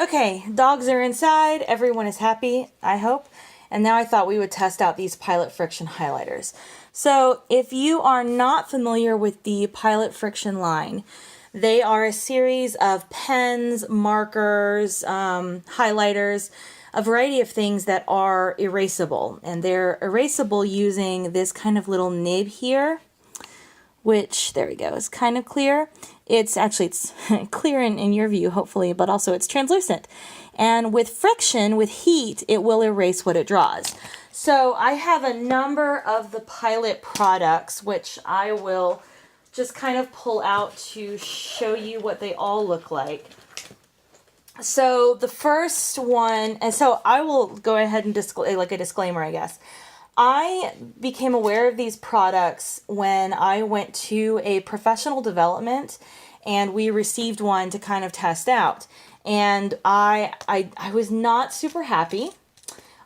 Okay, dogs are inside. Everyone is happy, I hope. And now I thought we would test out these Pilot Frixion highlighters. So if you are not familiar with the Pilot Frixion line, they are a series of pens, markers, highlighters, a variety of things that are erasable. And they're erasable using this kind of little nib here, which, there we go, is kind of clear. It's clear in your view, hopefully, but also it's translucent. And with friction, with heat, it will erase what it draws. So I have a number of the Pilot products, which I will just kind of pull out to show you what they all look like. So the first one, and so I will go ahead and like a disclaimer, I guess. I became aware of these products when I went to a professional development and we received one to kind of test out. And I was not super happy,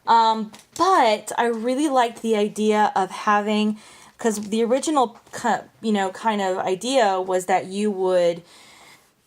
but I really liked the idea of having, because the original kind of idea was that you would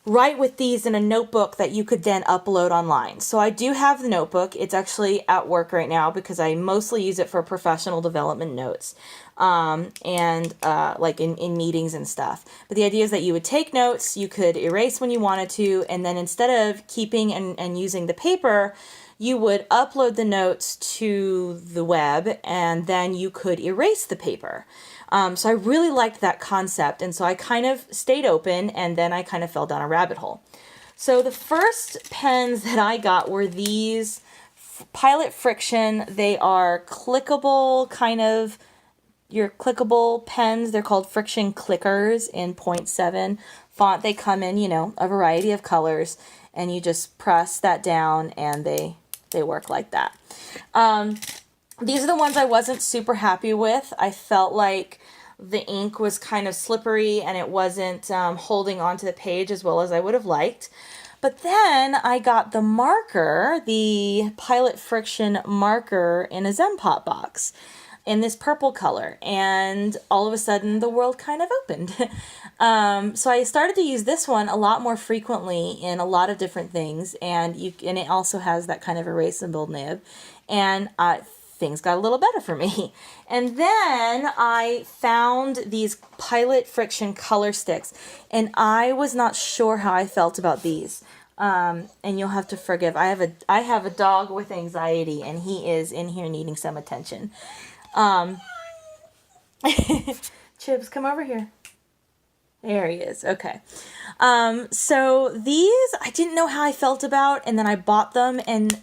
write with these in a notebook that you could then upload online. So I do have the notebook. It's actually at work right now because I mostly use it for professional development notes and like in meetings and stuff. But the idea is that you would take notes, you could erase when you wanted to, and then instead of keeping and using the paper, you would upload the notes to the web and then you could erase the paper. So I really liked that concept, and so I kind of stayed open, and then I kind of fell down a rabbit hole. So the first pens that I got were these Pilot Frixion. They are clickable, your clickable pens. They're called Frixion Clickers in 0.7 font. They come in, a variety of colors, and you just press that down, and they work like that. These are the ones I wasn't super happy with. I felt like the ink was kind of slippery and it wasn't holding onto the page as well as I would have liked. But then I got the marker, the Pilot Frixion marker in a Zempot box in this purple color, and all of a sudden the world kind of opened. So I started to use this one a lot more frequently in a lot of different things, and it also has that kind of erasable nib, and things got a little better for me. And then I found these Pilot Frixion color sticks, and I was not sure how I felt about these. And you'll have to forgive. I have a dog with anxiety, and he is in here needing some attention. Chibs, come over here. There he is. Okay. So these I didn't know how I felt about, and then I bought them, and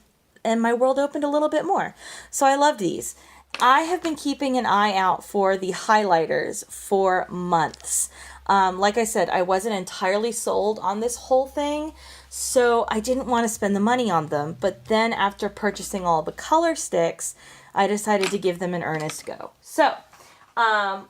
my world opened a little bit more. So I love these. I have been keeping an eye out for the highlighters for months. Like I said, I wasn't entirely sold on this whole thing, so I didn't want to spend the money on them. But then after purchasing all the color sticks, I decided to give them an earnest go. So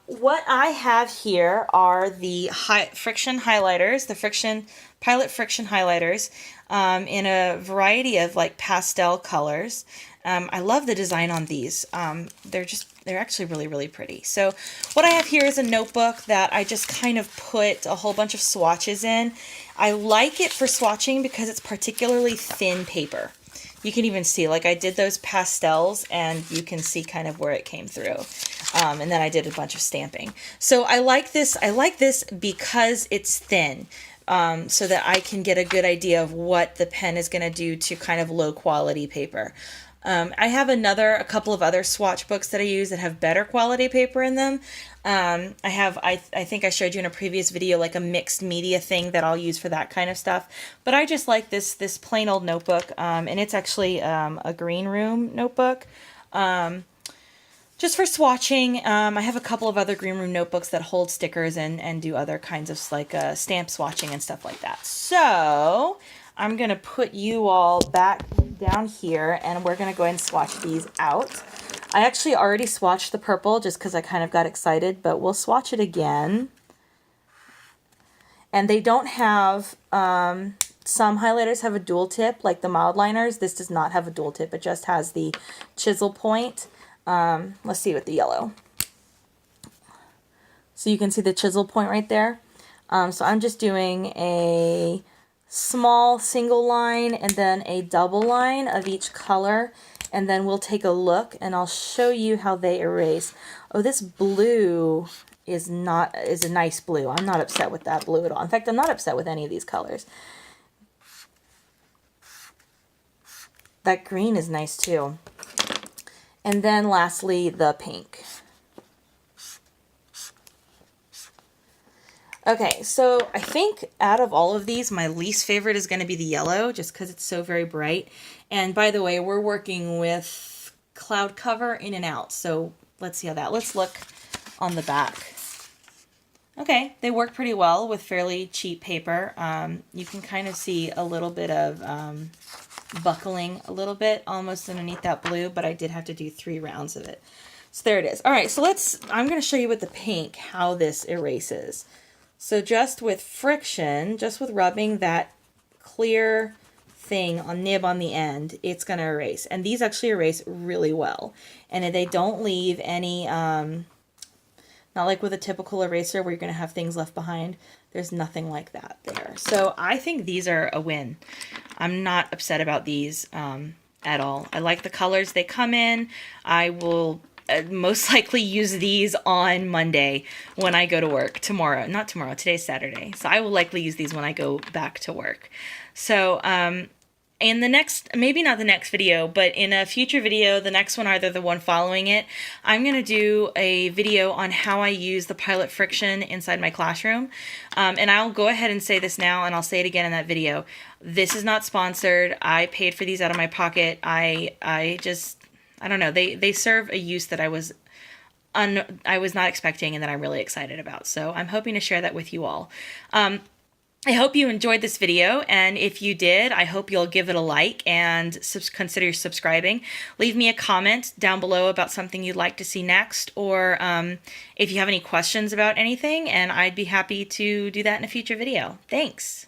what I have here are the Frixion highlighters, the Pilot Frixion highlighters, in a variety of like pastel colors. I love the design on these. They're actually really, really pretty. So what I have here is a notebook that I just kind of put a whole bunch of swatches in. I like it for swatching because it's particularly thin paper. You can even see, like I did those pastels and you can see kind of where it came through. And then I did a bunch of stamping. So I like this because it's thin. So that I can get a good idea of what the pen is going to do to kind of low quality paper. I have a couple of other swatch books that I use that have better quality paper in them. I think I showed you in a previous video like a mixed media thing that I'll use for that kind of stuff. But I just like this plain old notebook, and it's actually a green room notebook. Just for swatching. I have a couple of other green room notebooks that hold stickers and do other kinds of like stamp swatching and stuff like that. So I'm going to put you all back down here and we're going to go ahead and swatch these out. I actually already swatched the purple just because I kind of got excited, but we'll swatch it again. And they don't have, some highlighters have a dual tip like the mild liners. This does not have a dual tip. It just has the chisel point. Let's see with the yellow. So you can see the chisel point right there. So I'm just doing a small single line and then a double line of each color, and then we'll take a look and I'll show you how they erase. Oh, this blue is a nice blue. I'm not upset with that blue at all. In fact, I'm not upset with any of these colors. That green is nice too. And then lastly, the pink. Okay, so I think out of all of these, my least favorite is going to be the yellow, just because it's so very bright. And by the way, we're working with cloud cover in and out, so let's see how that. Let's look on the back. Okay, they work pretty well with fairly cheap paper. You can kind of see a little bit of buckling a little bit almost underneath that blue, but I did have to do 3 rounds of it. So there it is. All right, so I'm going to show you with the pink how this erases. So just with friction, just with rubbing that clear thing on nib on the end, it's going to erase. And these actually erase really well. And they don't leave any, not like with a typical eraser where you're going to have things left behind. There's nothing like that there. So I think these are a win. I'm not upset about these at all. I like the colors they come in. I will most likely use these on Monday when I go to work. Not tomorrow, today's Saturday. So I will likely use these when I go back to work. So in the next, maybe not the next video, but in a future video, the next one, either the one following it, I'm going to do a video on how I use the Pilot Frixion inside my classroom. And I'll go ahead and say this now, and I'll say it again in that video. This is not sponsored. I paid for these out of my pocket. I don't know. They serve a use that I was not expecting and that I'm really excited about. So I'm hoping to share that with you all. I hope you enjoyed this video, and if you did, I hope you'll give it a like and consider subscribing. Leave me a comment down below about something you'd like to see next, or if you have any questions about anything, and I'd be happy to do that in a future video. Thanks!